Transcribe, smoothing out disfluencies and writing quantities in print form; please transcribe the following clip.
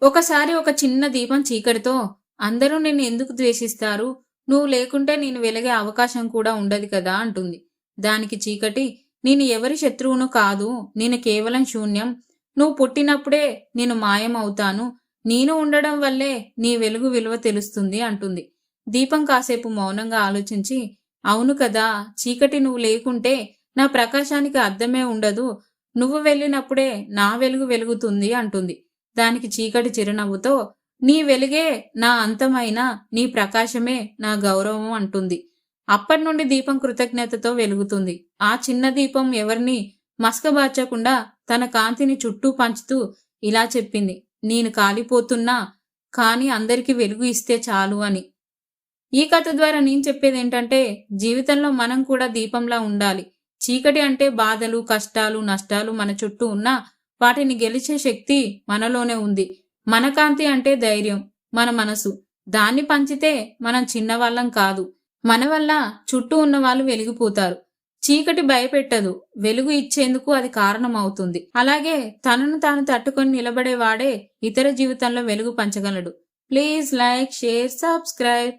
ఒకసారి ఒక చిన్న దీపం చీకటితో అందరూ నిన్ను ఎందుకు ద్వేషిస్తారు? నువ్వు లేకుంటే నేను వెలిగే అవకాశం కూడా ఉండదు కదా అంటుంది. దానికి చీకటి, నేను ఎవరి శత్రువును కాదు. నేను కేవలం శూన్యం. నువ్వు పుట్టినప్పుడే నేను మాయమవుతాను. నేను ఉండడం వల్లే నీ వెలుగు విలువ తెలుస్తుంది అంటుంది. దీపం కాసేపు మౌనంగా ఆలోచించి, అవును కదా, చీకటి నువ్వు లేకుంటే నా ప్రకాశానికి అర్థమే ఉండదు. నువ్వు వెళ్ళినప్పుడే నా వెలుగు వెలుగుతుంది అంటుంది. దానికి చీకటి చిరునవ్వుతో, నీ వెలుగే నా అంతమైన నీ ప్రకాశమే నా గౌరవం అంటుంది. అప్పటినుండి దీపం కృతజ్ఞతతో వెలుగుతుంది. ఆ చిన్న దీపం ఎవరిని మసకబార్చకుండా తన కాంతిని చుట్టూ పంచుతూ ఇలా చెప్పింది, నేను కాలిపోతున్నా కానీ అందరికీ వెలుగు ఇస్తే చాలు అని. ఈ కథ ద్వారా నేను చెప్పేదేంటంటే, జీవితంలో మనం కూడా దీపంలా ఉండాలి. చీకటి అంటే బాధలు, కష్టాలు, నష్టాలు మన చుట్టూ ఉన్నా వాటిని గెలిచే శక్తి మనలోనే ఉంది. మన కాంతి అంటే ధైర్యం, మన మనసు. దాన్ని పంచితే మనం చిన్నవాళ్ళం కాదు. మన వల్ల చుట్టూ ఉన్న వాళ్ళు వెలిగిపోతారు. చీకటి భయపెట్టదు, వెలుగు ఇచ్చేందుకు అది కారణం అవుతుంది. అలాగే తనను తాను తట్టుకొని నిలబడేవాడే ఇతర జీవితంలో వెలుగు పంచగలడు. Please like, share, subscribe.